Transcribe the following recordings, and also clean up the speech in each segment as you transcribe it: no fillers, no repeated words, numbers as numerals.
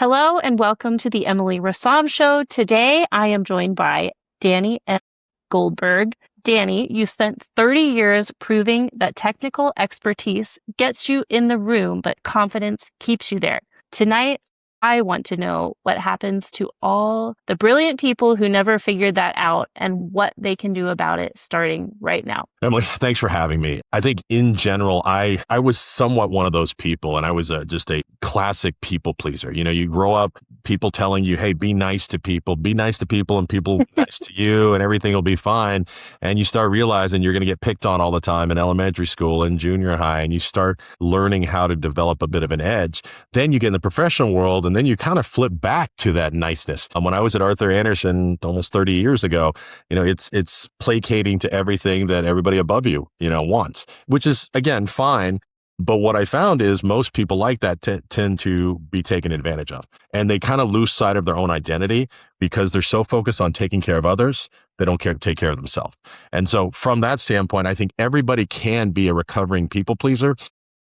Hello and welcome to the Emily Rassam Show. Today I am joined by Danny M. Goldberg. Danny, you spent 30 years proving that technical expertise gets you in the room, but confidence keeps you there. Tonight, I want to know what happens to all the brilliant people who never figured that out and what they can do about it starting right now. Emily, thanks for having me. I think in general, I was somewhat one of those people, and I was just a classic people pleaser. You know, you grow up, people telling you, hey, be nice to people, and people be nice to you, and everything will be fine. And you start realizing you're going to get picked on all the time in elementary school and junior high, and you start learning how to develop a bit of an edge. Then you get in the professional world, and then you kind of flip back to that niceness. When I was at Arthur Andersen almost 30 years ago, you know, it's placating to everything that everybody above you, wants, which is, again, fine. But what I found is most people like that tend to be taken advantage of. And they kind of lose sight of their own identity because they're so focused on taking care of others, they don't take care of themselves. And so from that standpoint, I think everybody can be a recovering people pleaser.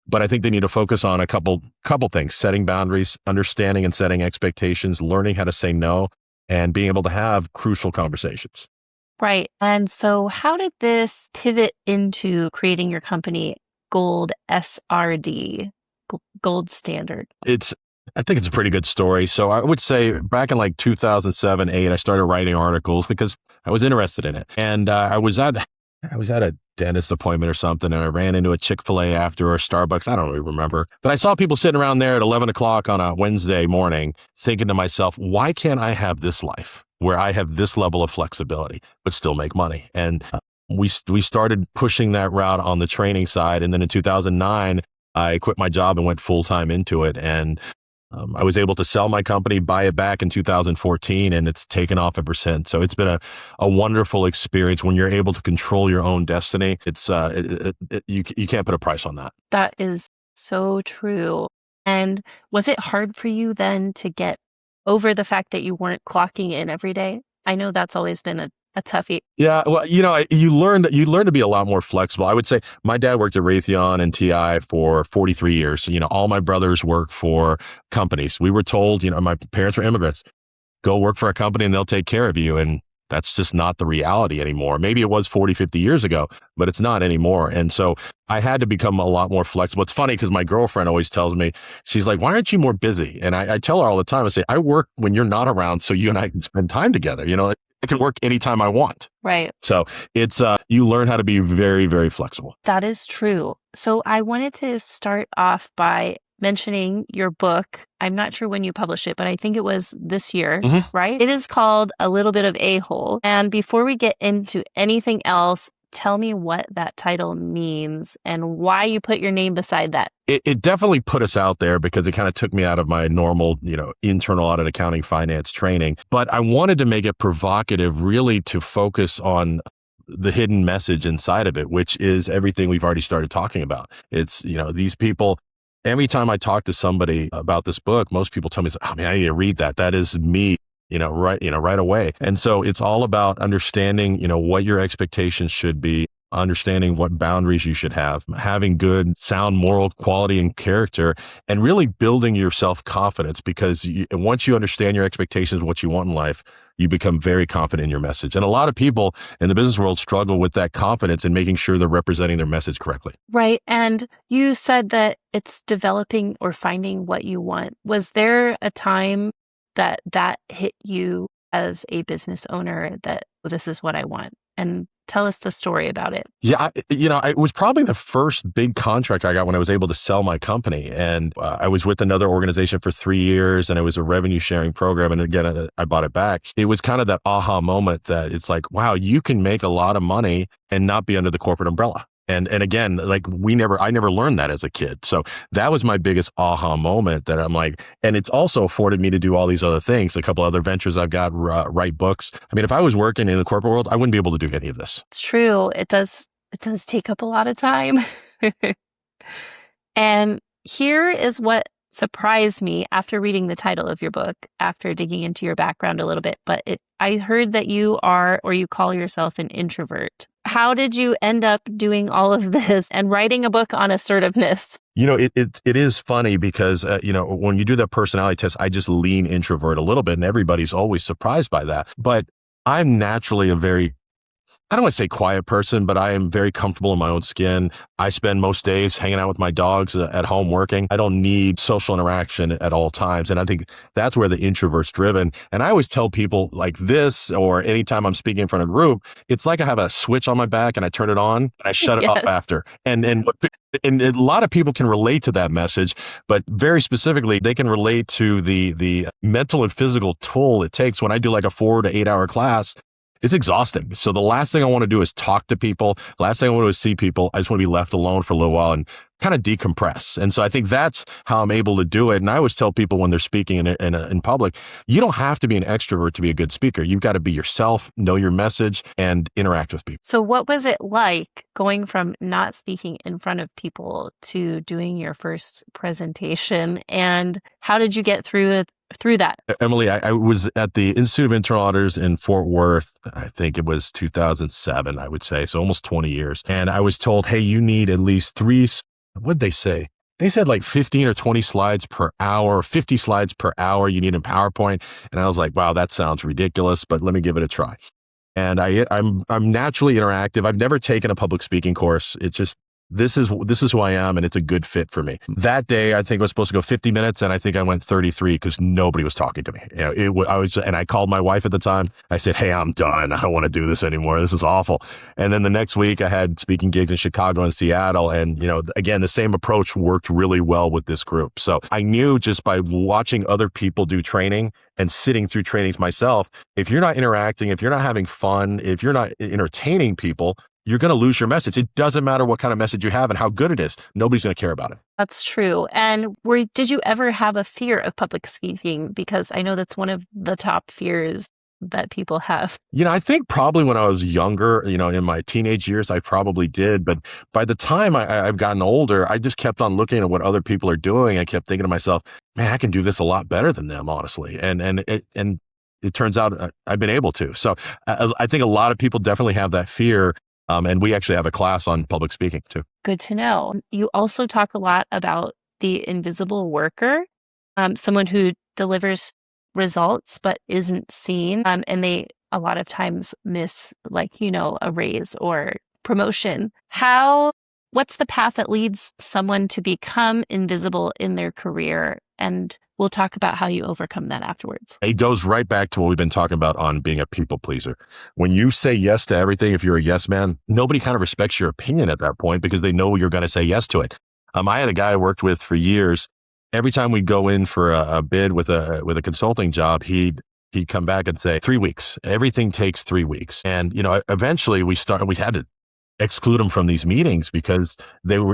But I think they need to focus on a couple things: setting boundaries, understanding and setting expectations, learning how to say no, and being able to have crucial conversations. Right. And so how did this pivot into creating your company, Gold SRD, Gold Standard? I think it's a pretty good story. So I would say back in like 2007, 8, I started writing articles because I was interested in it. And I was at a dentist appointment or something, and I ran into a Chick-fil-A after, or Starbucks. I don't really remember. But I saw people sitting around there at 11 o'clock on a Wednesday morning thinking to myself, why can't I have this life where I have this level of flexibility, but still make money? And we started pushing that route on the training side. And then in 2009, I quit my job and went full-time into it. And I was able to sell my company, buy it back in 2014, and it's taken off ever since. So it's been a wonderful experience when you're able to control your own destiny. It's you can't put a price on that. That is so true. And was it hard for you then to get over the fact that you weren't clocking in every day? I know that's always been a toughie. Yeah, well, you learn to be a lot more flexible. I would say my dad worked at Raytheon and TI for 43 years. All my brothers work for companies. We were told, my parents were immigrants, go work for a company and they'll take care of you. And that's just not the reality anymore. Maybe it was 40, 50 years ago, but it's not anymore. And so I had to become a lot more flexible. It's funny because my girlfriend always tells me, she's like, why aren't you more busy? And I tell her all the time, I say, I work when you're not around so you and I can spend time together. I can work anytime I want. Right. So it's, you learn how to be very, very flexible. That is true. So I wanted to start off by mentioning your book. I'm not sure when you published it, but I think it was this year, right? It is called A Little Bit of A-Hole. And before we get into anything else, tell me what that title means and why you put your name beside that. It definitely put us out there because it kind of took me out of my normal, internal audit, accounting, finance training. But I wanted to make it provocative, really to focus on the hidden message inside of it, which is everything we've already started talking about. It's, these people, every time I talk to somebody about this book, most people tell me, oh man, I need to read that. That is me. Right away. And so it's all about understanding, what your expectations should be, understanding what boundaries you should have, having good, sound moral quality and character, and really building your self-confidence because once you understand your expectations, what you want in life, you become very confident in your message. And a lot of people in the business world struggle with that confidence and making sure they're representing their message correctly. Right. And you said that it's developing or finding what you want. Was there a time that hit you as a business owner that this is what I want? And tell us the story about it. Yeah, it was probably the first big contract I got when I was able to sell my company. And I was with another organization for 3 years and it was a revenue sharing program. And again, I bought it back. It was kind of that aha moment that it's like, wow, you can make a lot of money and not be under the corporate umbrella. And again, like I never learned that as a kid. So that was my biggest aha moment that I'm like, and it's also afforded me to do all these other things, a couple other ventures I've got, write books. I mean, if I was working in the corporate world, I wouldn't be able to do any of this. It's true. It does take up a lot of time. And here is what surprised me after reading the title of your book, after digging into your background a little bit, but I heard that you are, or you call yourself, an introvert. How did you end up doing all of this and writing a book on assertiveness? It is funny because, when you do that personality test, I just lean introvert a little bit, and everybody's always surprised by that. But I'm naturally I don't want to say quiet person, but I am very comfortable in my own skin. I spend most days hanging out with my dogs at home working. I don't need social interaction at all times. And I think that's where the introvert's driven. And I always tell people like this, or anytime I'm speaking in front of a group, it's like I have a switch on my back and I turn it on and I shut it off after. And a lot of people can relate to that message, but very specifically, they can relate to the mental and physical toll it takes when I do like a 4 to 8 hour class. It's exhausting. So the last thing I want to do is talk to people. Last thing I want to do is see people. I just want to be left alone for a little while and kind of decompress. And so I think that's how I'm able to do it. And I always tell people when they're speaking in public, you don't have to be an extrovert to be a good speaker. You've got to be yourself, know your message, and interact with people. So what was it like going from not speaking in front of people to doing your first presentation? And how did you get through that? Emily, I was at the Institute of Internal Auditors in Fort Worth. I think it was 2007, I would say. So almost 20 years. And I was told, hey, you need at least what'd they say? They said like 15 or 20 slides per hour, 50 slides per hour you need in PowerPoint. And I was like, wow, that sounds ridiculous, but let me give it a try. And I'm naturally interactive. I've never taken a public speaking course. It's just, this is who I am, and it's a good fit for me. That day, I think I was supposed to go 50 minutes, and I think I went 33 because nobody was talking to me. And I called my wife at the time. I said, "Hey, I'm done. I don't want to do this anymore. This is awful." And then the next week, I had speaking gigs in Chicago and Seattle, and again, the same approach worked really well with this group. So I knew just by watching other people do training and sitting through trainings myself, if you're not interacting, if you're not having fun, if you're not entertaining people, you're going to lose your message. It doesn't matter what kind of message you have and how good it is. Nobody's going to care about it. That's true. And did you ever have a fear of public speaking? Because I know that's one of the top fears that people have. I think probably when I was younger, in my teenage years, I probably did. But by the time I've gotten older, I just kept on looking at what other people are doing. I kept thinking to myself, man, I can do this a lot better than them, honestly. And it turns out I've been able to. So I think a lot of people definitely have that fear. And we actually have a class on public speaking too. Good to know. You also talk a lot about the invisible worker, someone who delivers results but isn't seen. And they a lot of times miss a raise or promotion. What's the path that leads someone to become invisible in their career? And we'll talk about how you overcome that afterwards. It goes right back to what we've been talking about on being a people pleaser. When you say yes to everything, if you're a yes man, nobody kind of respects your opinion at that point because they know you're going to say yes to it. I had a guy I worked with for years. Every time we'd go in for a bid with a consulting job, he'd come back and say 3 weeks. Everything takes 3 weeks. And eventually we had to exclude him from these meetings because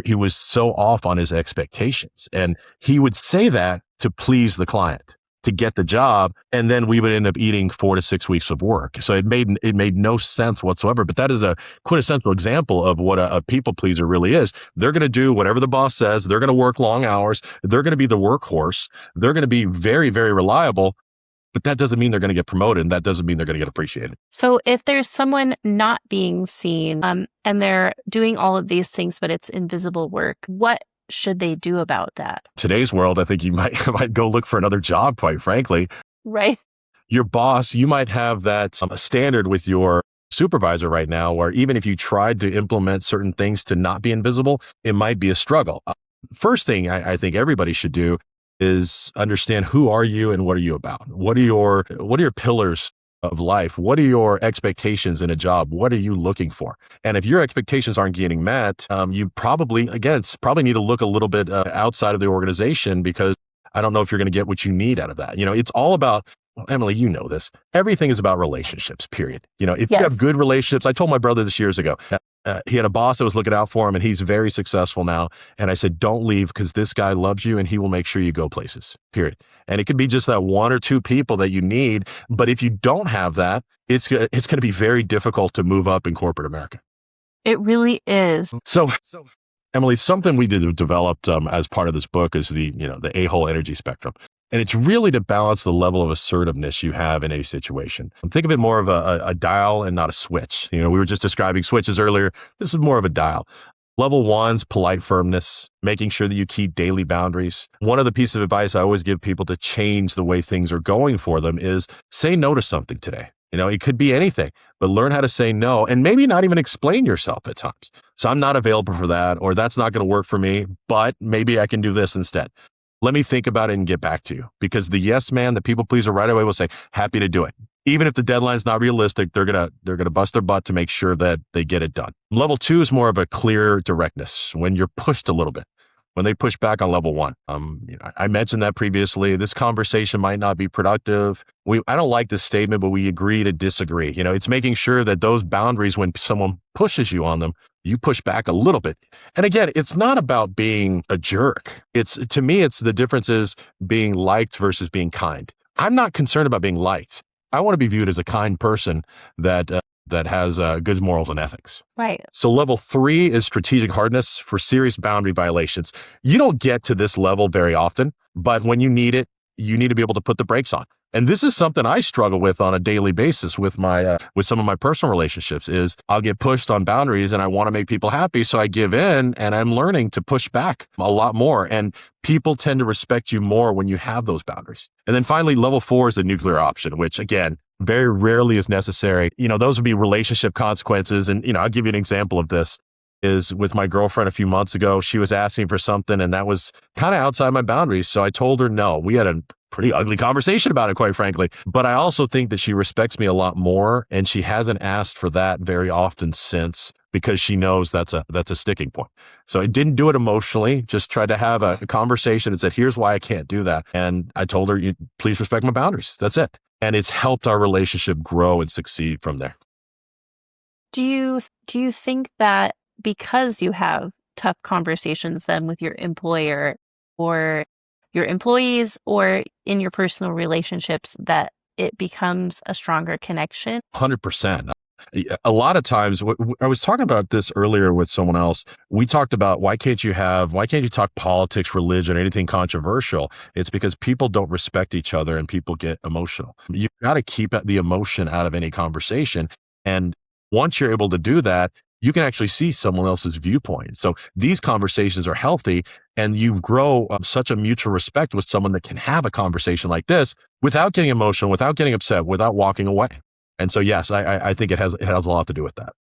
he was so off on his expectations. And he would say that to please the client, to get the job. And then we would end up eating 4 to 6 weeks of work. So it made no sense whatsoever. But that is a quintessential example of what a people pleaser really is. They're going to do whatever the boss says. They're going to work long hours. They're going to be the workhorse. They're going to be very, very reliable. But that doesn't mean they're going to get promoted. And that doesn't mean they're going to get appreciated. So if there's someone not being seen and they're doing all of these things, but it's invisible work, what should they do about that? Today's world, I think you might go look for another job, quite frankly. Right. Your boss, you might have that standard with your supervisor right now, where even if you tried to implement certain things to not be invisible, it might be a struggle. First thing I think everybody should do is understand who are you and what are you about? What are your pillars of life? What are your expectations in a job? What are you looking for? And if your expectations aren't getting met, you probably need to look a little bit outside of the organization, because I don't know if you're going to get what you need out of that. It's all about, Emily, you know this. Everything is about relationships, period. If you have good relationships, I told my brother this years ago, he had a boss that was looking out for him and he's very successful now. And I said, don't leave, because this guy loves you and he will make sure you go places, period. And it could be just that 1 or 2 people that you need. But if you don't have that, it's going to be very difficult to move up in corporate America. It really is. So Emily, something we developed as part of this book is the a-hole energy spectrum. And it's really to balance the level of assertiveness you have in any situation. Think of it more of a dial and not a switch. We were just describing switches earlier. This is more of a dial. Level one's polite firmness, making sure that you keep daily boundaries. One of the pieces of advice I always give people to change the way things are going for them is say no to something today. It could be anything, but learn how to say no and maybe not even explain yourself at times. So I'm not available for that, or that's not going to work for me, but maybe I can do this instead. Let me think about it and get back to you, because the yes man, the people pleaser right away will say, happy to do it. Even if the deadline's not realistic, they're going to bust their butt to make sure that they get it done. Level two is more of a clear directness when you're pushed a little bit. When they push back on level one, I mentioned that previously. This conversation might not be productive. I don't like this statement, but we agree to disagree. It's making sure that those boundaries, when someone pushes you on them, you push back a little bit. And again, it's not about being a jerk. To me, the difference is being liked versus being kind. I'm not concerned about being liked. I want to be viewed as a kind person that has good morals and ethics. Right. So level three is strategic hardness for serious boundary violations. You don't get to this level very often, but when you need it, you need to be able to put the brakes on. And this is something I struggle with on a daily basis with with some of my personal relationships. Is I'll get pushed on boundaries and I want to make people happy, so I give in, and I'm learning to push back a lot more. And people tend to respect you more when you have those boundaries. And then finally, level four is the nuclear option, which again, very rarely is necessary. Those would be relationship consequences. And, I'll give you an example of this. Is with my girlfriend a few months ago. She was asking for something and that was kind of outside my boundaries. So I told her no. We had a pretty ugly conversation about it, quite frankly. But I also think that she respects me a lot more, and she hasn't asked for that very often since, because she knows that's a sticking point. So I didn't do it emotionally, just tried to have a conversation and said, here's why I can't do that. And I told her, please respect my boundaries. That's it. And it's helped our relationship grow and succeed from there. Do you think that because you have tough conversations then with your employer or your employees or in your personal relationships, that it becomes a stronger connection? 100%. A lot of times, I was talking about this earlier with someone else. We talked about why can't you talk politics, religion, anything controversial? It's because people don't respect each other and people get emotional. You've got to keep the emotion out of any conversation. And once you're able to do that, you can actually see someone else's viewpoint. So these conversations are healthy, and you grow such a mutual respect with someone that can have a conversation like this without getting emotional, without getting upset, without walking away. And so, yes, I think it has a lot to do with that.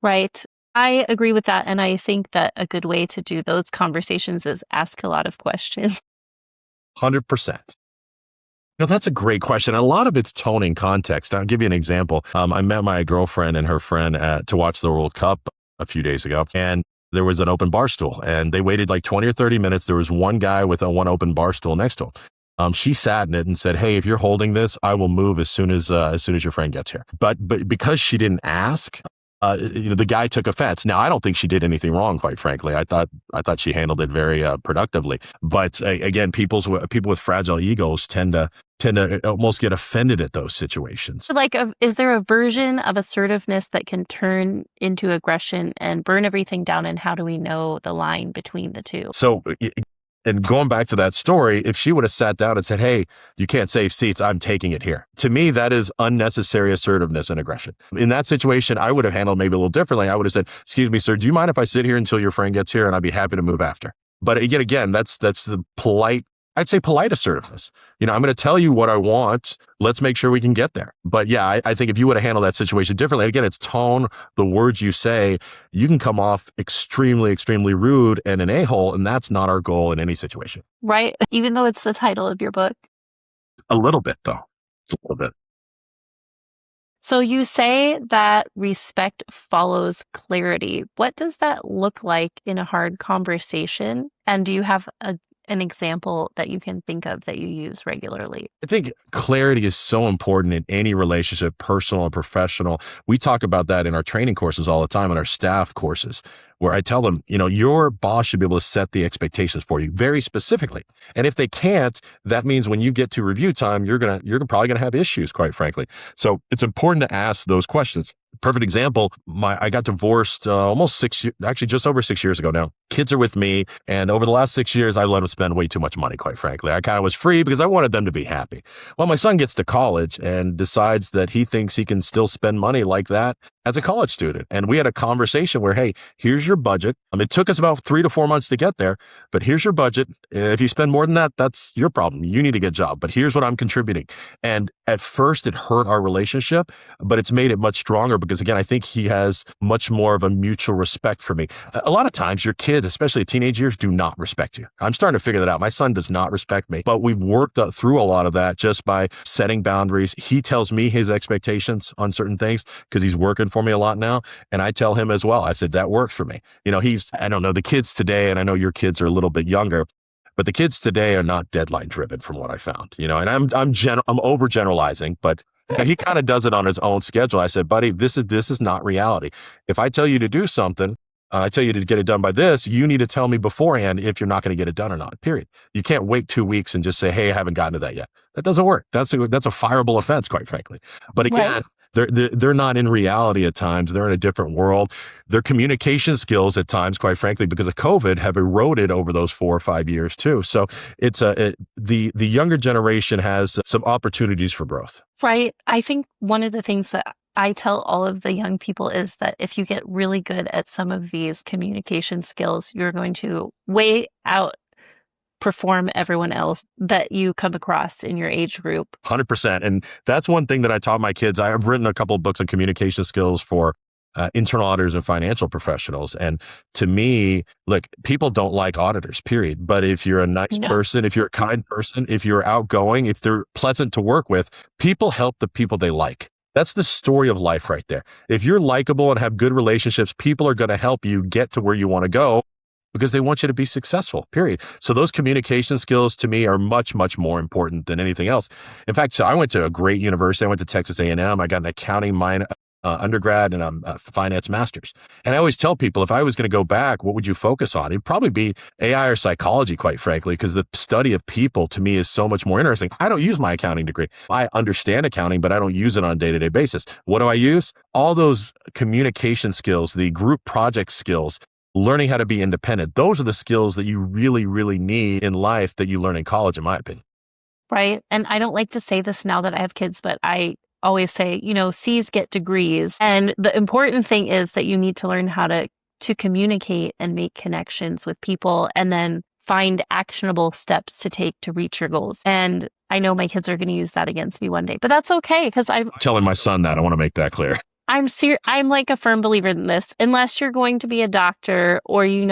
Right. I agree with that. And I think that a good way to do those conversations is ask a lot of questions. 100%. That's a great question. A lot of it's tone and context. I'll give you an example. I met my girlfriend and her friend to watch the World Cup a few days ago, and there was an open bar stool, and they waited like 20 or 30 minutes. There was one guy with one open bar stool next to him. She sat in it and said, "Hey, if you're holding this, I will move as soon as your friend gets here." But because she didn't ask, the guy took offense. Now, I don't think she did anything wrong, quite frankly. I thought she handled it very productively. But again, people with fragile egos tend to almost get offended at those situations. So is there a version of assertiveness that can turn into aggression and burn everything down? And how do we know the line between the two? So, and going back to that story, if she would have sat down and said, "Hey, you can't save seats, I'm taking it here." To me, that is unnecessary assertiveness and aggression. In that situation, I would have handled maybe a little differently. I would have said, "Excuse me, sir, do you mind if I sit here until your friend gets here, and I'd be happy to move after?" But again, that's the polite, I'd say polite assertiveness. I'm going to tell you what I want. Let's make sure we can get there. But yeah, I think if you would have handled that situation differently, again, it's tone, the words you say, you can come off extremely, extremely rude and an a-hole, and that's not our goal in any situation. Right. Even though it's the title of your book. A little bit, though. It's a little bit. So you say that respect follows clarity. What does that look like in a hard conversation? And do you have an example that you can think of that you use regularly? I think clarity is so important in any relationship, personal and professional. We talk about that in our training courses all the time, in our staff courses, where I tell them, your boss should be able to set the expectations for you very specifically. And if they can't, that means when you get to review time, you're probably gonna have issues, quite frankly. So it's important to ask those questions. Perfect example. I got divorced almost 6 years, actually just over 6 years ago now. Kids are with me. And over the last 6 years, I let them spend way too much money, quite frankly. I kind of was free because I wanted them to be happy. Well, my son gets to college and decides that he thinks he can still spend money like that as a college student. And we had a conversation where, hey, here's your budget. It took us about 3 to 4 months to get there, but here's your budget. If you spend more than that, that's your problem. You need to get a job, but here's what I'm contributing. And at first it hurt our relationship, but it's made it much stronger because, again, I think he has much more of a mutual respect for me. A lot of times your kids, especially at teenage years, do not respect you. I'm starting to figure that out. My son does not respect me, but we've worked through a lot of that just by setting boundaries. He tells me his expectations on certain things because he's working for me a lot now. And I tell him as well. I said, that works for me. I don't know, the kids today, and I know your kids are a little bit younger, but the kids today are not deadline driven from what I found, and I'm overgeneralizing, but he kind of does it on his own schedule. I said, buddy, this is not reality. If I tell you to do something, I tell you to get it done by this, you need to tell me beforehand if you're not going to get it done or not, period. You can't wait 2 weeks and just say, hey, I haven't gotten to that yet. That doesn't work. That's a fireable offense, quite frankly. But again, right. They're not in reality at times. They're in a different world. Their communication skills at times, quite frankly, because of COVID, have eroded over those 4 or 5 years too. So the younger generation has some opportunities for growth. Right. I think one of the things that I tell all of the young people is that if you get really good at some of these communication skills, you're going to outperform everyone else that you come across in your age group. 100%. And that's one thing that I taught my kids. I have written a couple of books on communication skills for internal auditors and financial professionals. And to me, look, people don't like auditors, period. But if you're a nice person, if you're a kind person, if you're outgoing, if they're pleasant to work with, people help the people they like. That's the story of life right there. If you're likable and have good relationships, people are going to help you get to where you want to go because they want you to be successful, period. So those communication skills to me are much, much more important than anything else. In fact, so I went to a great university. I went to Texas A&M. I got an accounting undergrad and a finance master's. And I always tell people, if I was going to go back, what would you focus on? It'd probably be AI or psychology, quite frankly, because the study of people to me is so much more interesting. I don't use my accounting degree. I understand accounting, but I don't use it on a day-to-day basis. What do I use? All those communication skills, the group project skills, learning how to be independent. Those are the skills that you really, really need in life that you learn in college, in my opinion. Right. And I don't like to say this now that I have kids, but I always say, C's get degrees. And the important thing is that you need to learn how to communicate and make connections with people and then find actionable steps to take to reach your goals. And I know my kids are going to use that against me one day, but that's okay because I'm telling my son that. I want to make that clear. I'm like a firm believer in this. Unless you're going to be a doctor or, you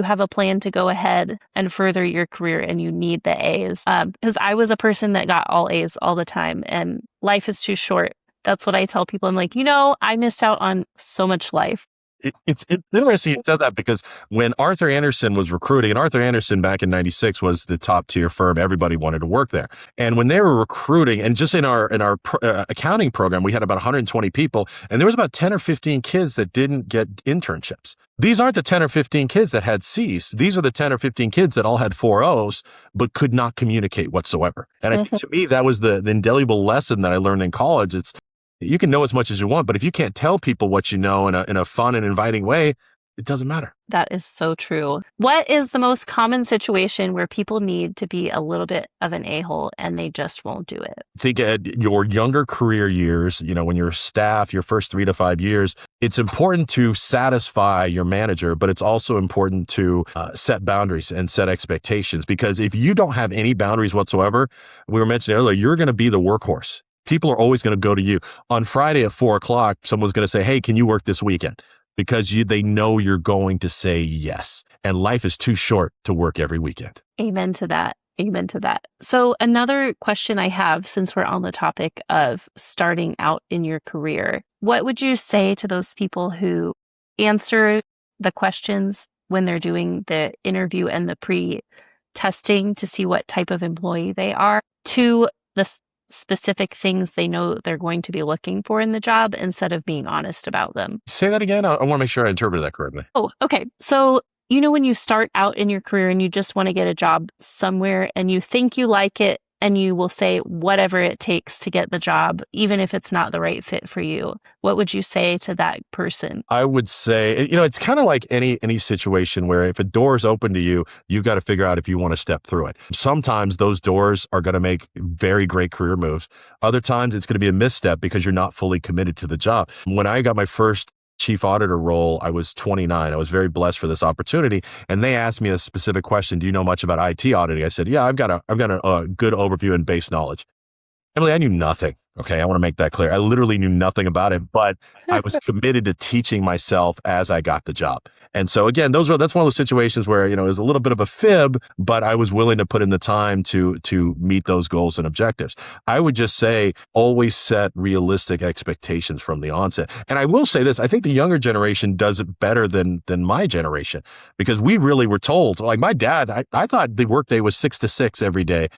have a plan to go ahead and further your career and you need the A's. Because I was a person that got all A's all the time and life is too short. That's what I tell people. I'm like, I missed out on so much life. It's interesting you said that because when Arthur Andersen was recruiting, and Arthur Andersen back in 96 was the top tier firm, everybody wanted to work there. And when they were recruiting, and just in our accounting program, we had about 120 people, and there was about 10 or 15 kids that didn't get internships. These aren't the 10 or 15 kids that had C's. These are the 10 or 15 kids that all had 4 O's, but could not communicate whatsoever. And I think to me, that was the indelible lesson that I learned in college. You can know as much as you want, but if you can't tell people what you know in a fun and inviting way, it doesn't matter. That is so true. What is the most common situation where people need to be a little bit of an a-hole and they just won't do it? Think at your younger career years, when you're staff, your first 3 to 5 years, it's important to satisfy your manager, but it's also important to set boundaries and set expectations. Because if you don't have any boundaries whatsoever, we were mentioning earlier, you're going to be the workhorse. People are always going to go to you. On Friday at 4:00, someone's going to say, hey, can you work this weekend? Because they know you're going to say yes. And life is too short to work every weekend. Amen to that. Amen to that. So another question I have, since we're on the topic of starting out in your career, what would you say to those people who answer the questions when they're doing the interview and the pre-testing to see what type of employee they are to the specific things they know they're going to be looking for in the job instead of being honest about them? Say that again. I want to make sure I interpreted that correctly. Oh, okay. So, when you start out in your career and you just want to get a job somewhere and you think you like it and you will say whatever it takes to get the job, even if it's not the right fit for you. What would you say to that person? I would say, it's kind of like any situation where if a door is open to you, you've got to figure out if you want to step through it. Sometimes those doors are going to make very great career moves. Other times it's going to be a misstep because you're not fully committed to the job. When I got my first chief auditor role, I was 29. I was very blessed for this opportunity. And they asked me a specific question. Do you know much about IT auditing? I said, yeah, I've got a good overview and base knowledge. Emily, I knew nothing. Okay. I want to make that clear. I literally knew nothing about it, but I was committed to teaching myself as I got the job. And so again, that's one of those situations where, it was a little bit of a fib, but I was willing to put in the time to meet those goals and objectives. I would just say, always set realistic expectations from the onset. And I will say this, I think the younger generation does it better than my generation, because we really were told, like my dad, I thought the workday was 6 to 6 every day,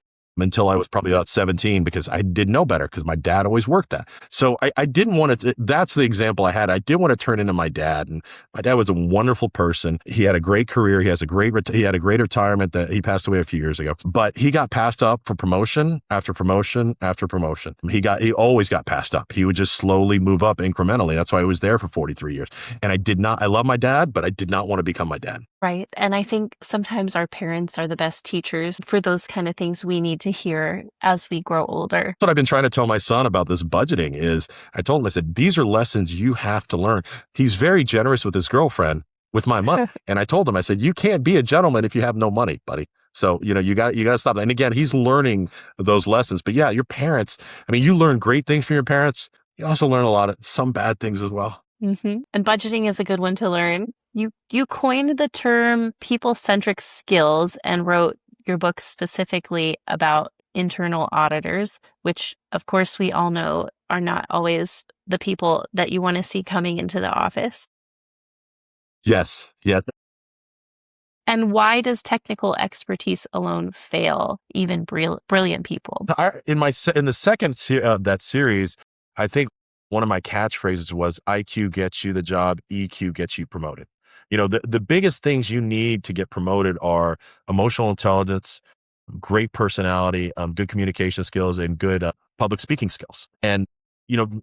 until I was probably about 17, because I didn't know better because my dad always worked that. So I didn't want to, that's the example I had. I didn't want to turn into my dad. And my dad was a wonderful person. He had a great career. He had a great retirement that he passed away a few years ago, but he got passed up for promotion after promotion after promotion. He always got passed up. He would just slowly move up incrementally. That's why I was there for 43 years. And I love my dad, but I did not want to become my dad. Right. And I think sometimes our parents are the best teachers for those kind of things we need to hear as we grow older. That's what I've been trying to tell my son about this budgeting is I told him, I said, these are lessons you have to learn. He's very generous with his girlfriend with my money. And I told him, I said, you can't be a gentleman if you have no money, buddy. So, you got to stop that. And again, he's learning those lessons. But yeah, your parents, you learn great things from your parents. You also learn some bad things as well. Mm-hmm. And budgeting is a good one to learn. You coined the term people-centric skills and wrote your book specifically about internal auditors, which of course we all know are not always the people that you want to see coming into the office. Yes. Yeah. And why does technical expertise alone fail even brilliant people? In the second that series, I think one of my catchphrases was IQ gets you the job, EQ gets you promoted. The biggest things you need to get promoted are emotional intelligence, great personality, good communication skills, and good public speaking skills. And,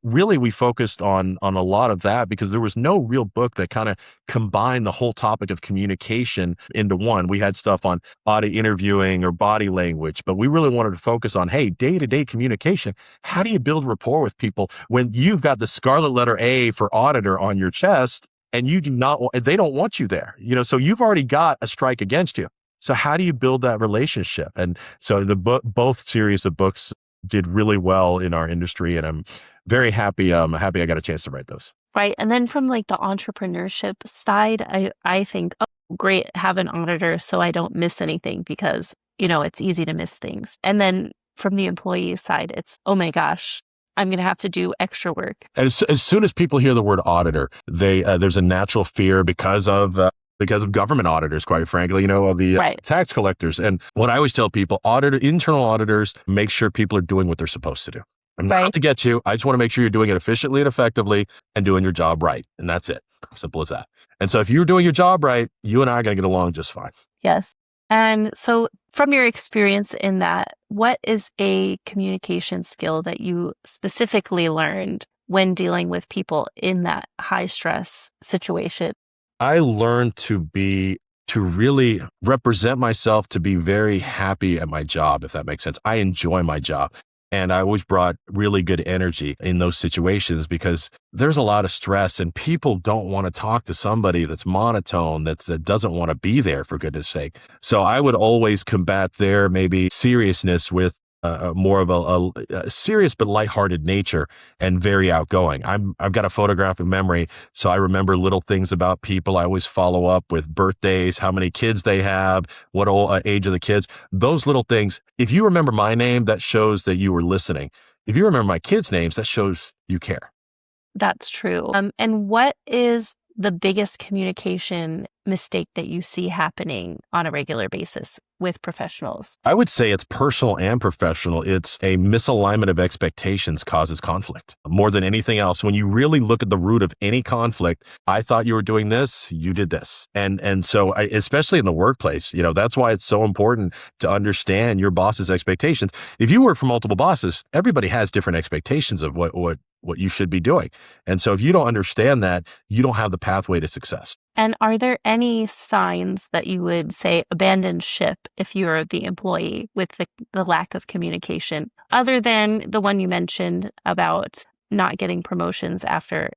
really we focused on a lot of that because there was no real book that kind of combined the whole topic of communication into one. We had stuff on audit interviewing or body language, but we really wanted to focus on, hey, day-to-day communication. How do you build rapport with people when you've got the scarlet letter A for auditor on your chest and they don't want you there, so you've already got a strike against you. So how do you build that relationship? And so both series of books did really well in our industry, and I'm very happy. I'm happy I got a chance to write those. Right. And then from the entrepreneurship side, I think, oh, great, have an auditor so I don't miss anything because, it's easy to miss things. And then from the employee side, it's, oh my gosh, I'm going to have to do extra work. As soon as people hear the word auditor, there's a natural fear because of government auditors, quite frankly, of the right. Tax collectors. And what I always tell people, internal auditors make sure people are doing what they're supposed to do. I'm not out to get you. I just want to make sure you're doing it efficiently and effectively and doing your job right. And that's it. Simple as that. And so if you're doing your job right, you and I are going to get along just fine. Yes. And so from your experience in that, what is a communication skill that you specifically learned when dealing with people in that high stress situation? I learned to really represent myself, to be very happy at my job, if that makes sense. I enjoy my job. And I always brought really good energy in those situations because there's a lot of stress and people don't want to talk to somebody that's monotone, that doesn't want to be there, for goodness sake. So I would always combat their maybe seriousness with more of a serious but lighthearted nature and very outgoing. I've got a photographic memory, so I remember little things about people. I always follow up with birthdays, how many kids they have, what age of the kids. Those little things. If you remember my name, that shows that you were listening. If you remember my kids' names, that shows you care. That's true. And what is the biggest communication mistake that you see happening on a regular basis with professionals? I would say it's personal and professional. It's a misalignment of expectations causes conflict more than anything else. When you really look at the root of any conflict, I thought you were doing this, you did this. So especially in the workplace, that's why it's so important to understand your boss's expectations. If you work for multiple bosses, everybody has different expectations of what you should be doing. And so if you don't understand that, you don't have the pathway to success. And are there any signs that you would say abandon ship if you're the employee with the lack of communication, other than the one you mentioned about not getting promotions after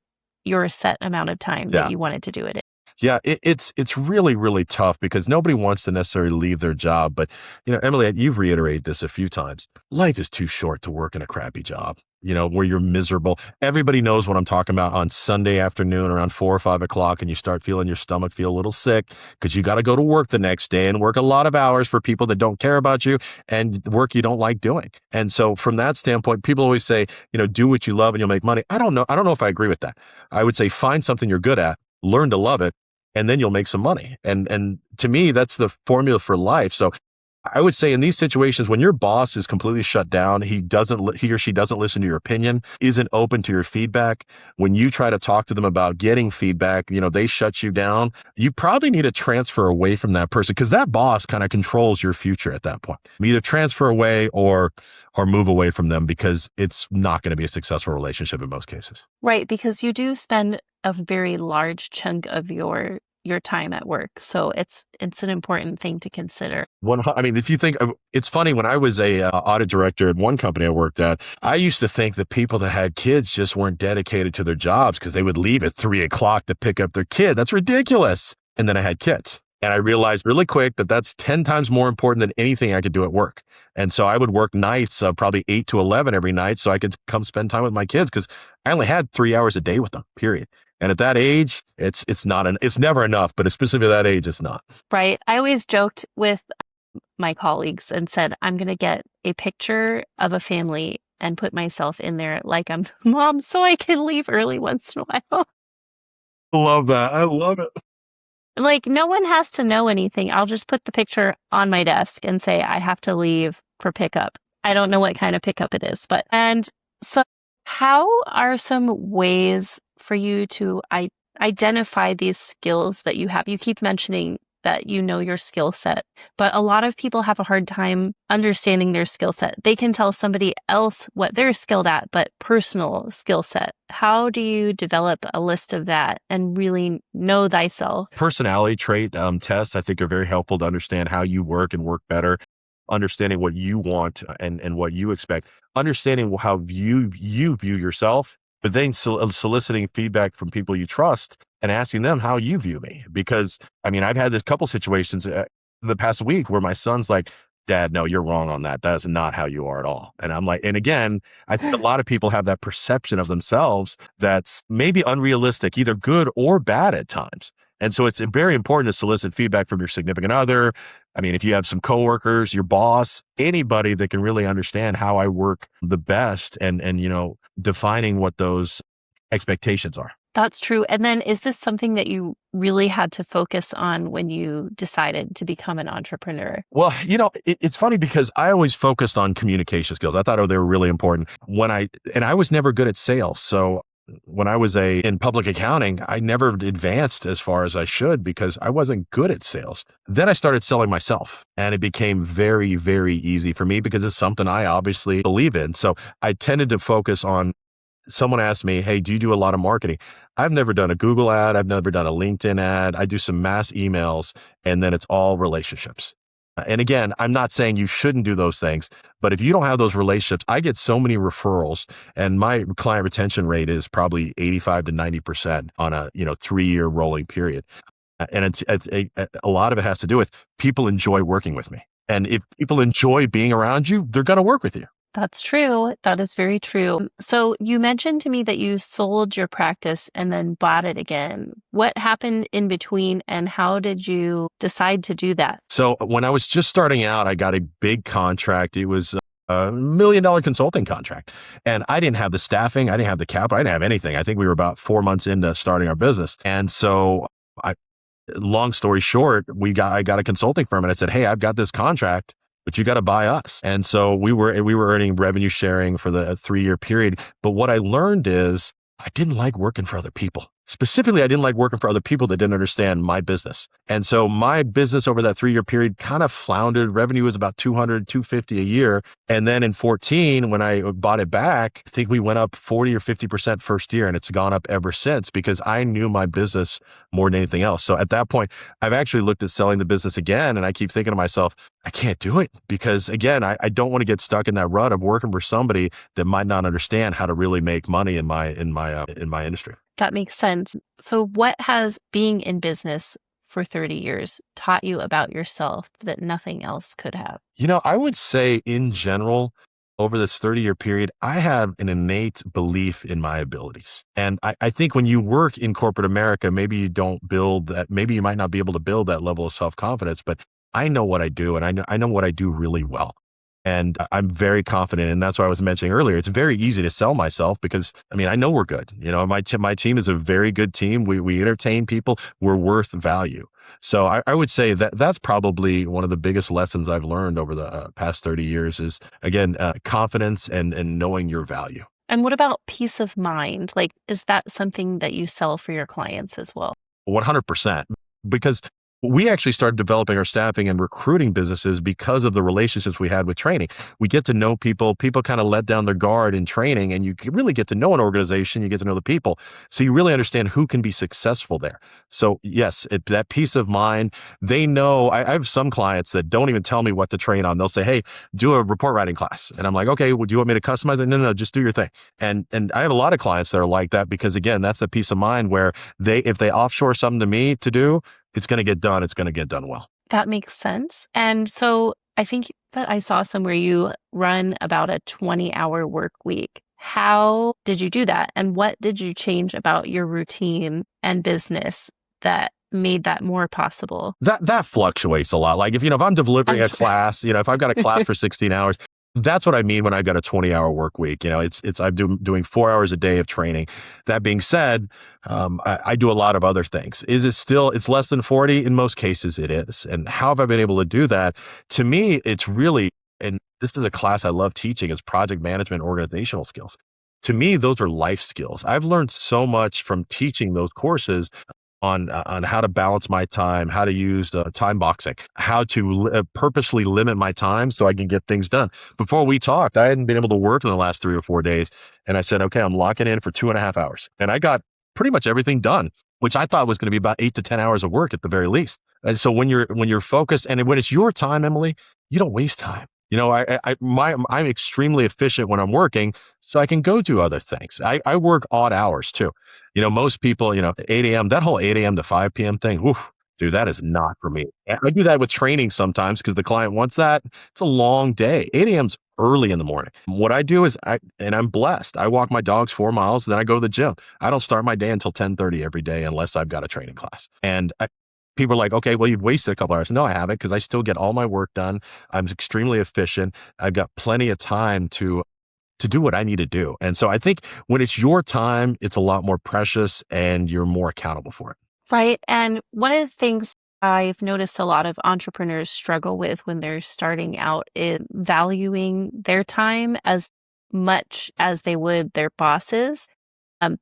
your set amount of time that you wanted to do it in? Yeah, it's really, really tough because nobody wants to necessarily leave their job. But, Emily, you've reiterated this a few times. Life is too short to work in a crappy job, where you're miserable. Everybody knows what I'm talking about on Sunday afternoon around 4 or 5 o'clock, and you start feeling your stomach feel a little sick because you got to go to work the next day and work a lot of hours for people that don't care about you and work you don't like doing. And so from that standpoint, people always say, do what you love and you'll make money. I don't know if I agree with that. I would say find something you're good at, learn to love it, and then you'll make some money. And to me, that's the formula for life. So I would say in these situations, when your boss is completely shut down, he or she doesn't listen to your opinion, isn't open to your feedback. When you try to talk to them about getting feedback, they shut you down. You probably need to transfer away from that person because that boss kind of controls your future at that point. Either transfer away or move away from them because it's not going to be a successful relationship in most cases. Right, because you do spend a very large chunk of your time at work. So it's an important thing to consider. If you think, it's funny, when I was a audit director at one company I worked at, I used to think that people that had kids just weren't dedicated to their jobs because they would leave at 3 o'clock to pick up their kid. That's ridiculous. And then I had kids. And I realized really quick that that's 10 times more important than anything I could do at work. And so I would work nights, probably 8 to 11 every night so I could come spend time with my kids because I only had 3 hours a day with them, period. And at that age, it's never enough, but specifically at that age, it's not. Right. I always joked with my colleagues and said, I'm going to get a picture of a family and put myself in there like I'm mom so I can leave early once in a while. Love that. I love it. Like, no one has to know anything. I'll just put the picture on my desk and say, I have to leave for pickup. I don't know what kind of pickup it is, and so how are some ways for you to identify these skills that you have? You keep mentioning that your skill set, but a lot of people have a hard time understanding their skill set. They can tell somebody else what they're skilled at, but personal skill set. How do you develop a list of that and really know thyself? Personality trait tests, I think, are very helpful to understand how you work and work better, understanding what you want and what you expect, understanding how you view yourself, but then soliciting feedback from people you trust and asking them how you view me. Because, I've had this couple situations the past week where my son's like, Dad, no, you're wrong on that. That's not how you are at all. And I'm like, and again, I think a lot of people have that perception of themselves that's maybe unrealistic, either good or bad at times. And so it's very important to solicit feedback from your significant other. If you have some coworkers, your boss, anybody that can really understand how I work the best and defining what those expectations are. That's true. And then is this something that you really had to focus on when you decided to become an entrepreneur? Well, it's funny because I always focused on communication skills. I thought they were really important and I was never good at sales. So when I was in public accounting, I never advanced as far as I should because I wasn't good at sales. Then I started selling myself and it became very, very easy for me because it's something I obviously believe in. So I tended to focus on, someone asked me, hey, do you do a lot of marketing? I've never done a Google ad. I've never done a LinkedIn ad. I do some mass emails and then it's all relationships. And again, I'm not saying you shouldn't do those things, but if you don't have those relationships, I get so many referrals and my client retention rate is probably 85 to 90% on a 3-year rolling period. And a lot of it has to do with people enjoy working with me. And if people enjoy being around you, they're going to work with you. That's true. That is very true. So you mentioned to me that you sold your practice and then bought it again. What happened in between and how did you decide to do that? So when I was just starting out, I got a big contract. It was $1 million consulting contract. And I didn't have the staffing. I didn't have the capital. I didn't have anything. I think we were about 4 months into starting our business. And so long story short, I got a consulting firm and I said, hey, I've got this contract, but you got to buy us. And so we were earning revenue sharing for the 3-year period. But what I learned is I didn't like working for other people. Specifically, I didn't like working for other people that didn't understand my business. And so my business over that 3-year period kind of floundered. Revenue was about 200, 250 a year. And then in 14, when I bought it back, I think we went up 40 or 50% first year, and it's gone up ever since because I knew my business more than anything else. So at that point, I've actually looked at selling the business again, and I keep thinking to myself, I can't do it because again, I don't want to get stuck in that rut of working for somebody that might not understand how to really make money in my industry. That makes sense. So what has being in business for 30 years taught you about yourself that nothing else could have? I would say in general, over this 30-year period, I have an innate belief in my abilities. And I think when you work in corporate America, maybe you don't build that, maybe you might not be able to build that level of self-confidence, but I know what I do, and I know what I do really well. And I'm very confident. And that's what I was mentioning earlier. It's very easy to sell myself because, I know we're good. My team is a very good team. We entertain people. We're worth value. So I would say that that's probably one of the biggest lessons I've learned over the past 30 years is, again, confidence and knowing your value. And what about peace of mind? Like, is that something that you sell for your clients as well? 100%. Because we actually started developing our staffing and recruiting businesses because of the relationships we had with training. We get to know people. People kind of let down their guard in training, and you really get to know an organization. You get to know the people. So you really understand who can be successful there. So yes, that peace of mind, they know. I have some clients that don't even tell me what to train on. They'll say, hey, do a report writing class. And I'm like, okay, well, do you want me to customize it? No, just do your thing. And I have a lot of clients that are like that because again, that's the peace of mind where if they offshore something to me to do, it's going to get done. It's going to get done well. That makes sense. And so I think that I saw somewhere you run about a 20-hour work week. How did you do that? And what did you change about your routine and business that made that more possible? That fluctuates a lot. Like if I'm delivering a class, if I've got a class for 16 hours, that's what I mean when I've got a 20-hour work week. I'm doing 4 hours a day of training. That being said, I do a lot of other things. Is it still, it's less than 40? In most cases it is. And how have I been able to do that? To me, it's really, and this is a class I love teaching, is project management, organizational skills. To me, those are life skills. I've learned so much from teaching those courses on how to balance my time, how to use time boxing, how to purposely limit my time so I can get things done. Before we talked, I hadn't been able to work in the last 3 or 4 days. And I said, okay, I'm locking in for 2.5 hours. And I got pretty much everything done, which I thought was going to be about 8 to 10 hours of work at the very least. And so when you're focused and when it's your time, Emily, you don't waste time. I'm extremely efficient when I'm working, so I can go do other things. I work odd hours too. Most people, 8 a.m., that whole 8 a.m. to 5 p.m. thing, woof, dude, that is not for me. I do that with training sometimes because the client wants that. It's a long day. 8 a.m.'s early in the morning. What I do is, and I'm blessed, I walk my dogs 4 miles, then I go to the gym. I don't start my day until 10:30 every day unless I've got a training class. And people are like, okay, well, you've wasted a couple hours. No, I haven't, because I still get all my work done. I'm extremely efficient. I've got plenty of time to do what I need to do. And so I think when it's your time, it's a lot more precious and you're more accountable for it. Right. And one of the things I've noticed a lot of entrepreneurs struggle with when they're starting out is valuing their time as much as they would their bosses,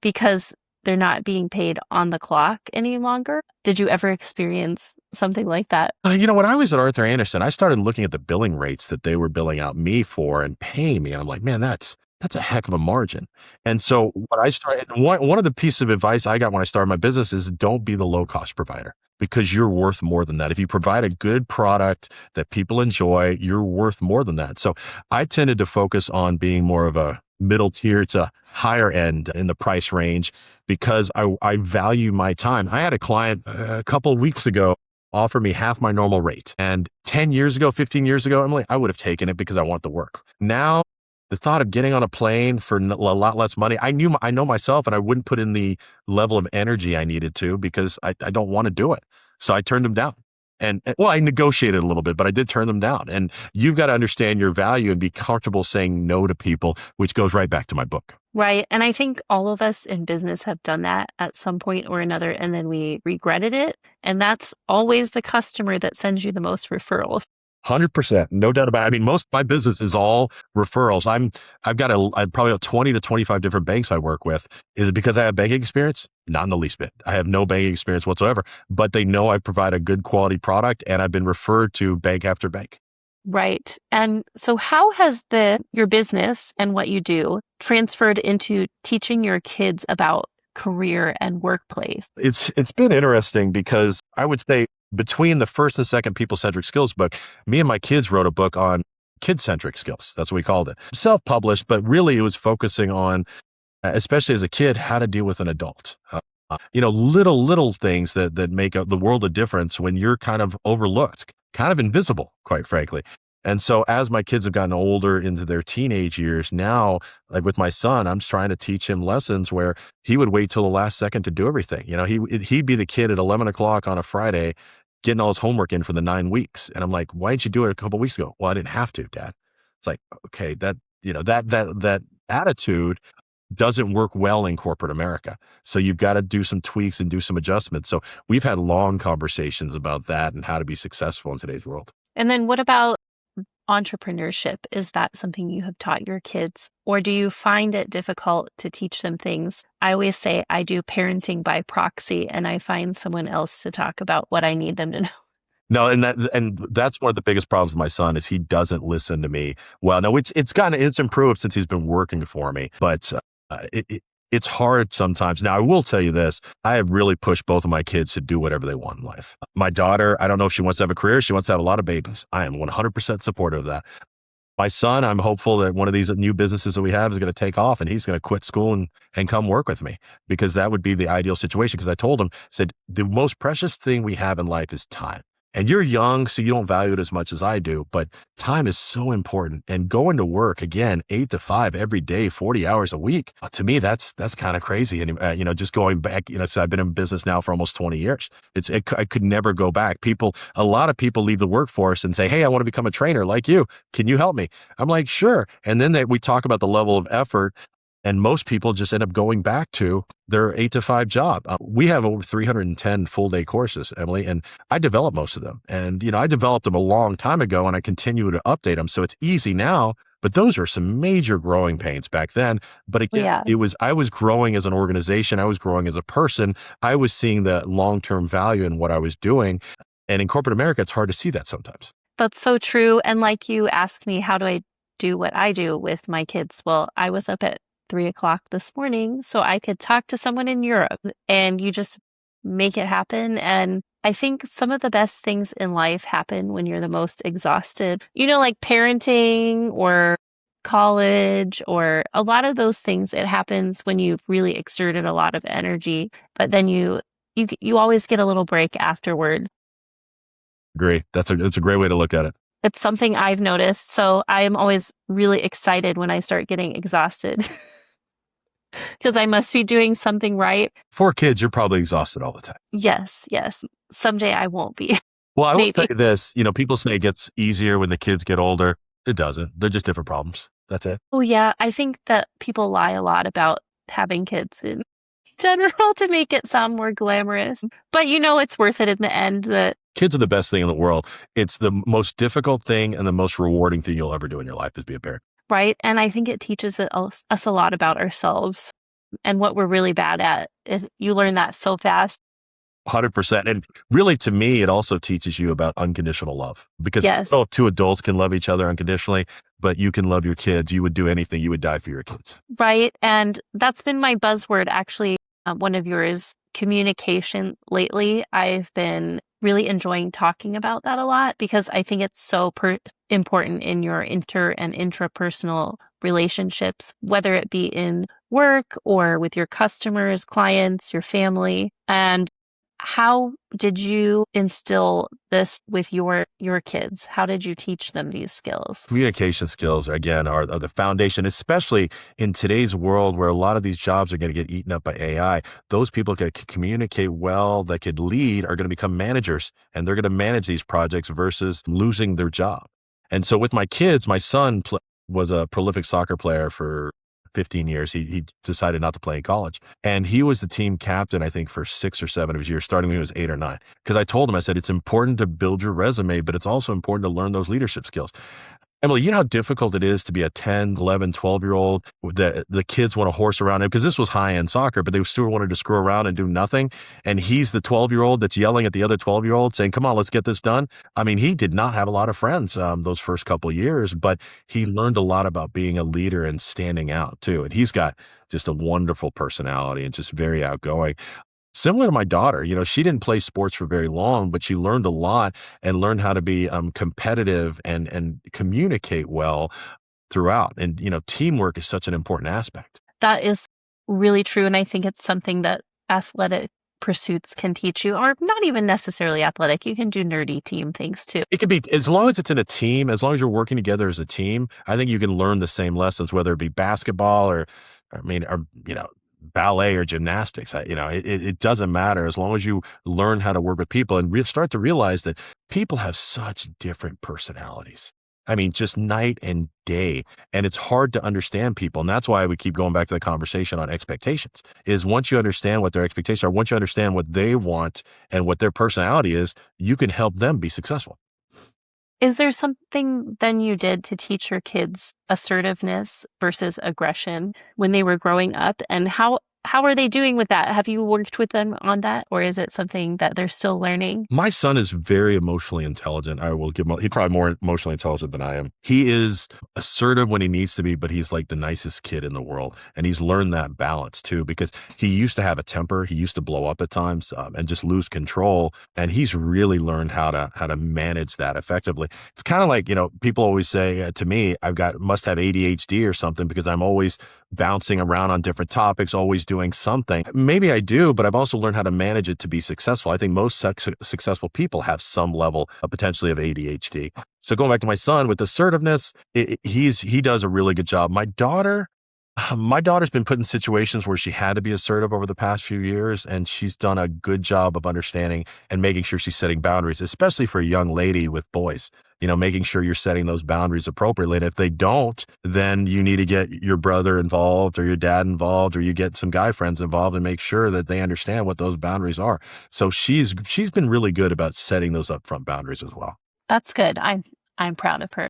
because they're not being paid on the clock any longer. Did you ever experience something like that? When I was at Arthur Andersen, I started looking at the billing rates that they were billing out me for and paying me. And I'm like, man, that's a heck of a margin. And so what I started, one of the pieces of advice I got when I started my business is don't be the low cost provider, because you're worth more than that. If you provide a good product that people enjoy, you're worth more than that. So I tended to focus on being more of a middle tier to higher end in the price range because I value my time. I had a client a couple of weeks ago offer me half my normal rate. And 10 years ago, 15 years ago, Emily, I would have taken it because I want the work. Now, the thought of getting on a plane for a lot less money, I know myself, and I wouldn't put in the level of energy I needed to because I don't want to do it. So I turned him down. And well, I negotiated a little bit, but I did turn them down. And you've got to understand your value and be comfortable saying no to people, which goes right back to my book. Right. And I think all of us in business have done that at some point or another, and then we regretted it. And that's always the customer that sends you the most referrals. 100%, no doubt about it. I mean, most of my business is all referrals. I've got probably 20 to 25 different banks I work with. Is it because I have banking experience? Not in the least bit. I have no banking experience whatsoever, but they know I provide a good quality product, and I've been referred to bank after bank. Right. And so how has your business and what you do transferred into teaching your kids about career and workplace? It's been interesting because I would say between the first and second people-centric skills book, me and my kids wrote a book on kid-centric skills. That's what we called it. Self-published, but really it was focusing on, especially as a kid, how to deal with an adult. Little things that make the world a difference when you're kind of overlooked, kind of invisible, quite frankly. And so as my kids have gotten older into their teenage years now, like with my son, I'm trying to teach him lessons where he would wait till the last second to do everything. He'd be the kid at 11 o'clock on a Friday getting all his homework in for the 9 weeks. And I'm like, why didn't you do it a couple of weeks ago? Well, I didn't have to, Dad. It's like, okay, that attitude doesn't work well in corporate America. So you've got to do some tweaks and do some adjustments. So we've had long conversations about that and how to be successful in today's world. And then what about entrepreneurship? Is that something you have taught your kids, or do you find it difficult to teach them things? I always say I do parenting by proxy, and I find someone else to talk about what I need them to know. No, and that's one of the biggest problems with my son is he doesn't listen to me. Well, no, it's improved since he's been working for me, but it's hard sometimes. Now, I will tell you this. I have really pushed both of my kids to do whatever they want in life. My daughter, I don't know if she wants to have a career. She wants to have a lot of babies. I am 100% supportive of that. My son, I'm hopeful that one of these new businesses that we have is going to take off and he's going to quit school and come work with me, because that would be the ideal situation. Because I told him, said, the most precious thing we have in life is time. And you're young, so you don't value it as much as I do, but time is so important. And going to work, again, 8 to 5 every day, 40 hours a week, to me, that's kind of crazy. And, just going back, so I've been in business now for almost 20 years. I could never go back. A lot of people leave the workforce and say, hey, I want to become a trainer like you. Can you help me? I'm like, sure. And then we talk about the level of effort. And most people just end up going back to their 8 to 5 job. We have over 310 full day courses, Emily, and I develop most of them. And, I developed them a long time ago and I continue to update them. So it's easy now, but those are some major growing pains back then. But again, I was growing as an organization. I was growing as a person. I was seeing the long-term value in what I was doing. And in corporate America, it's hard to see that sometimes. That's so true. And like you asked me, how do I do what I do with my kids? Well, I was up at 3 o'clock this morning so I could talk to someone in Europe, and you just make it happen. And I think some of the best things in life happen when you're the most exhausted, like parenting or college or a lot of those things. It happens when you've really exerted a lot of energy, but then you always get a little break afterward. Agree. That's a great way to look at it. It's something I've noticed. So I'm always really excited when I start getting exhausted because I must be doing something right. 4 kids, you're probably exhausted all the time. Yes. Someday I won't be. Well, I will tell you this, people say it gets easier when the kids get older. It doesn't. They're just different problems. That's it. Oh, yeah. I think that people lie a lot about having kids in general to make it sound more glamorous. But it's worth it in the end. Kids are the best thing in the world. It's the most difficult thing and the most rewarding thing you'll ever do in your life is be a parent. Right. And I think it teaches us a lot about ourselves and what we're really bad at. You learn that so fast. 100%. And really, to me, it also teaches you about unconditional love, because two adults can love each other unconditionally, but you can love your kids. You would do anything. You would die for your kids. Right. And that's been my buzzword, actually. One of yours, communication. Lately, I've been really enjoying talking about that a lot because I think it's so important in your inter and intrapersonal relationships, whether it be in work or with your customers, clients, your family. And How did you instill this with your kids? How did you teach them these skills? Communication skills, again, are the foundation, especially in today's world where a lot of these jobs are going to get eaten up by AI. Those people that can communicate well, that could lead, are going to become managers, and they're going to manage these projects versus losing their job. And so with my kids, my son was a prolific soccer player for 15 years. He decided not to play in college. And he was the team captain, I think, for 6 or 7 of his years, starting when he was 8 or 9. Because I told him, I said, it's important to build your resume, but it's also important to learn those leadership skills. Emily, you know how difficult it is to be a 10, 11, 12-year-old? The kids want to horse around him because this was high-end soccer, but they still wanted to screw around and do nothing. And he's the 12-year-old that's yelling at the other 12-year-old saying, come on, let's get this done. I mean, he did not have a lot of friends those first couple of years, but he learned a lot about being a leader and standing out too. And he's got just a wonderful personality and just very outgoing. Similar to my daughter, she didn't play sports for very long, but she learned a lot and learned how to be competitive and communicate well throughout. And, teamwork is such an important aspect. That is really true. And I think it's something that athletic pursuits can teach you, or not even necessarily athletic. You can do nerdy team things too. It could be, as long as it's in a team, as long as you're working together as a team, I think you can learn the same lessons, whether it be basketball or ballet or gymnastics. It doesn't matter as long as you learn how to work with people and start to realize that people have such different personalities. I mean, just night and day. And it's hard to understand people. And that's why we keep going back to the conversation on expectations, is once you understand what their expectations are, once you understand what they want and what their personality is, you can help them be successful. Is there something then you did to teach your kids assertiveness versus aggression when they were growing up? And how are they doing with that? Have you worked with them on that? Or is it something that they're still learning? My son is very emotionally intelligent. I will give him, he's probably more emotionally intelligent than I am. He is assertive when he needs to be, but he's like the nicest kid in the world. And he's learned that balance too, because he used to have a temper. He used to blow up at times and just lose control. And he's really learned how to manage that effectively. It's kind of like, people always say to me, must have ADHD or something because I'm always bouncing around on different topics, always doing something. Maybe I do, but I've also learned how to manage it to be successful. I think most successful people have some level of potentially of ADHD. So going back to my son with assertiveness, he does a really good job. My daughter's been put in situations where she had to be assertive over the past few years, and she's done a good job of understanding and making sure she's setting boundaries, especially for a young lady with boys. Making sure you're setting those boundaries appropriately. And if they don't, then you need to get your brother involved or your dad involved, or you get some guy friends involved and make sure that they understand what those boundaries are. So she's been really good about setting those upfront boundaries as well. That's good. I'm proud of her.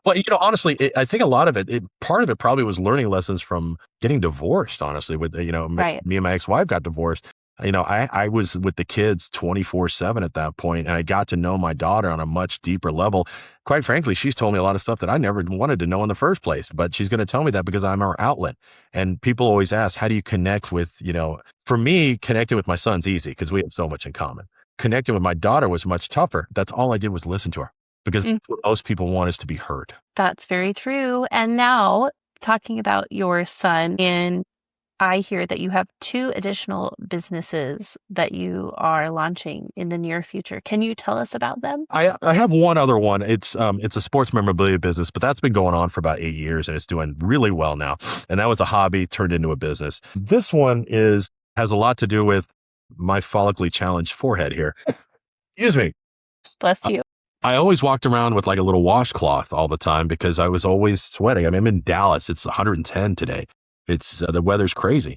Well, honestly, I think a lot of part of it probably was learning lessons from getting divorced, honestly, with, Right. me and my ex-wife got divorced. I was with the kids 24/7 at that point, and I got to know my daughter on a much deeper level. Quite frankly, she's told me a lot of stuff that I never wanted to know in the first place, but she's going to tell me that because I'm our outlet. And people always ask, how do you connect with, for me, connecting with my son's easy because we have so much in common. Connecting with my daughter was much tougher. That's all I did was listen to her because what most people want is to be heard. That's very true. And now talking about your son, and I hear that you have 2 additional businesses that you are launching in the near future. Can you tell us about them? I have one other one. It's a sports memorabilia business, but that's been going on for about 8 years and it's doing really well now. And that was a hobby turned into a business. This one has a lot to do with my follically challenged forehead here. Excuse me. Bless you. I always walked around with like a little washcloth all the time because I was always sweating. I mean, I'm in Dallas. It's 110 today. It's the weather's crazy.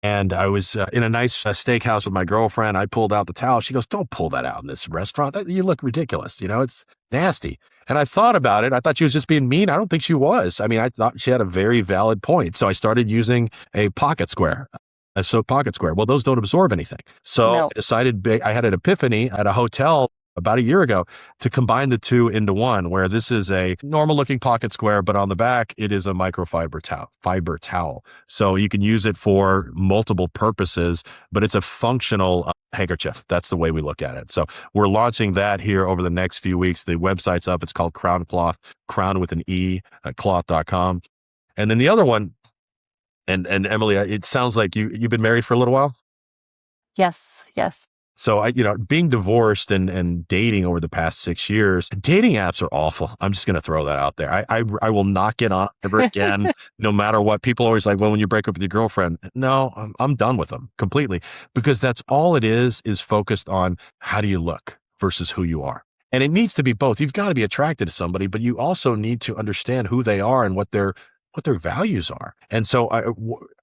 And I was in a nice steakhouse with my girlfriend. I pulled out the towel. She goes, don't pull that out in this restaurant. You look ridiculous. It's nasty. And I thought about it. I thought she was just being mean. I don't think she was. I mean, I thought she had a very valid point. So I started using a pocket square, a soap pocket square. Well, those don't absorb anything. So No. I decided I had an epiphany at a hotel about a year ago to combine the two into one, where this is a normal looking pocket square, but on the back, it is a microfiber fiber towel. So you can use it for multiple purposes, but it's a functional handkerchief. That's the way we look at it. So we're launching that here over the next few weeks. The website's up. It's called Crown Cloth, crown with an E, cloth.com. And then the other one, and Emily, it sounds like you've been married for a little while. Yes. So being divorced and dating over the past 6 years, dating apps are awful. I'm just going to throw that out there. I will not get on ever again, no matter what. People are always like, well, when you break up with your girlfriend, no, I'm done with them completely, because that's all it is focused on how do you look versus who you are. And it needs to be both. You've got to be attracted to somebody, but you also need to understand who they are and what their values are. And so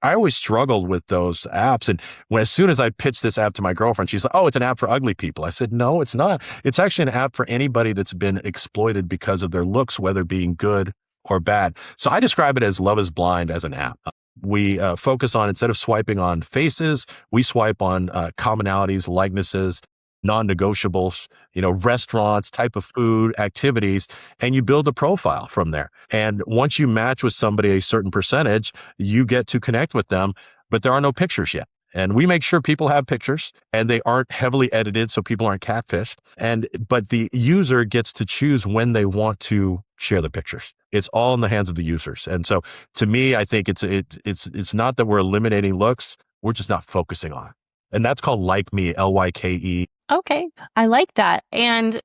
I always struggled with those apps. And as soon as I pitched this app to my girlfriend, she's like, oh, it's an app for ugly people. I said, no, it's not. It's actually an app for anybody that's been exploited because of their looks, whether being good or bad. So I describe it as Love is Blind as an app. We focus on, instead of swiping on faces, we swipe on commonalities, likenesses, non-negotiables, restaurants, type of food, activities, and you build a profile from there. And once you match with somebody a certain percentage, you get to connect with them, but there are no pictures yet. And we make sure people have pictures and they aren't heavily edited so people aren't catfished. But the user gets to choose when they want to share the pictures. It's all in the hands of the users. And so to me, I think it's not that we're eliminating looks, we're just not focusing on it. And that's called Like Me, Lyke. Okay. I like that. And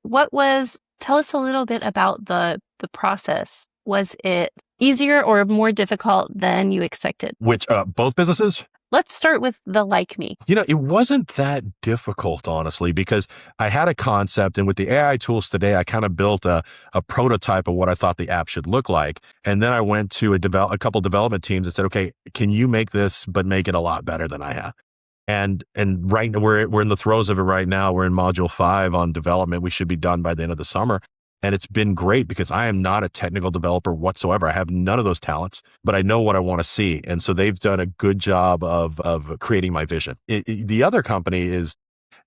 tell us a little bit about the process. Was it easier or more difficult than you expected? Which, both businesses? Let's start with the Like Me. It wasn't that difficult, honestly, because I had a concept, and with the AI tools today, I kind of built a prototype of what I thought the app should look like. And then I went to a couple development teams and said, okay, can you make this, but make it a lot better than I have? And right now we're in the throes of it right now. We're in module 5 on development. We should be done by the end of the summer. And it's been great because I am not a technical developer whatsoever. I have none of those talents, but I know what I want to see. And so they've done a good job of creating my vision. The other company is,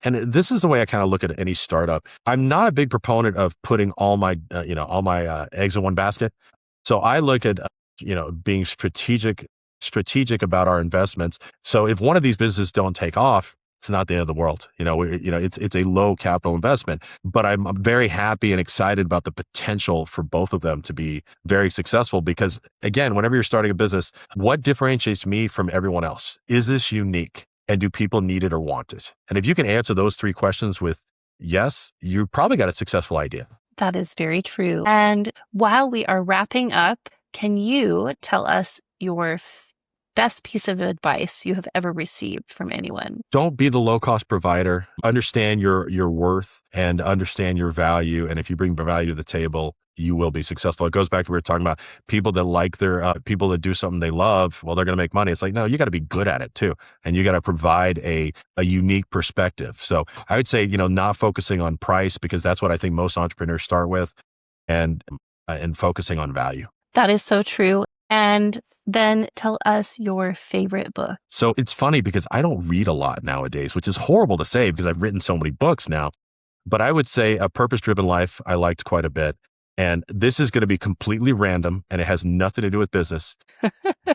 and this is the way I kind of look at any startup. I'm not a big proponent of putting all my eggs in one basket. So I look at, being strategic about our investments. So if one of these businesses don't take off, it's not the end of the world. It's a low capital investment, but I'm very happy and excited about the potential for both of them to be very successful, because again, whenever you're starting a business, what differentiates me from everyone else? Is this unique? And do people need it or want it? And if you can answer those 3 questions with yes, you probably got a successful idea. That is very true. And while we are wrapping up, can you tell us your best piece of advice you have ever received from anyone? Don't be the low-cost provider. Understand your worth and understand your value. And if you bring value to the table, you will be successful. It goes back to what we were talking about. People that like people that do something they love, well, they're going to make money. It's like, no, you got to be good at it too. And you got to provide a unique perspective. So I would say, not focusing on price, because that's what I think most entrepreneurs start with, and focusing on value. That is so true. And then tell us your favorite book. So it's funny because I don't read a lot nowadays, which is horrible to say because I've written so many books now. But I would say A Purpose-Driven Life, I liked quite a bit. And this is going to be completely random and it has nothing to do with business.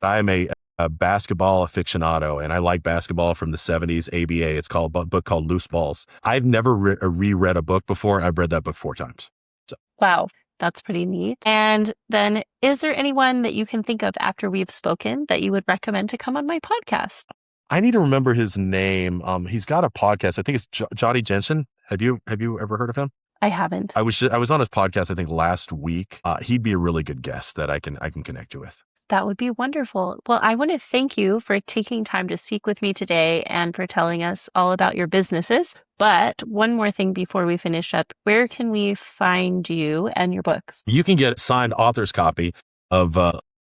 I'm a basketball aficionado and I like basketball from the 70s, ABA. It's called a book called Loose Balls. I've never reread a book before. I've read that book 4 times. So. Wow. That's pretty neat. And then is there anyone that you can think of after we've spoken that you would recommend to come on my podcast? I need to remember his name. He's got a podcast. I think it's Johnny Jensen. Have you ever heard of him? I haven't. I was on his podcast, I think last week. He'd be a really good guest that I can connect you with. That would be wonderful. Well, I want to thank you for taking time to speak with me today and for telling us all about your businesses. But one more thing before we finish up, where can we find you and your books? You can get a signed author's copy of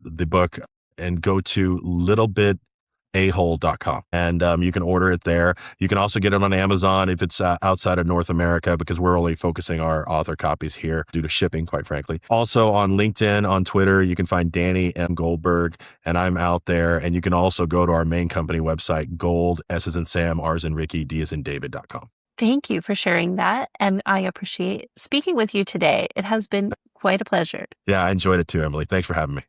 the book and go to littlebitahole.com and you can order it there. You can also get it on Amazon if it's outside of North America, because we're only focusing our author copies here due to shipping, quite frankly. Also on LinkedIn, on Twitter, you can find Danny M. Goldberg, and I'm out there. And you can also go to our main company website, Gold, S as in Sam, R as in Ricky, D as in David.com. Thank you for sharing that. And I appreciate speaking with you today. It has been quite a pleasure. Yeah, I enjoyed it too, Emily. Thanks for having me.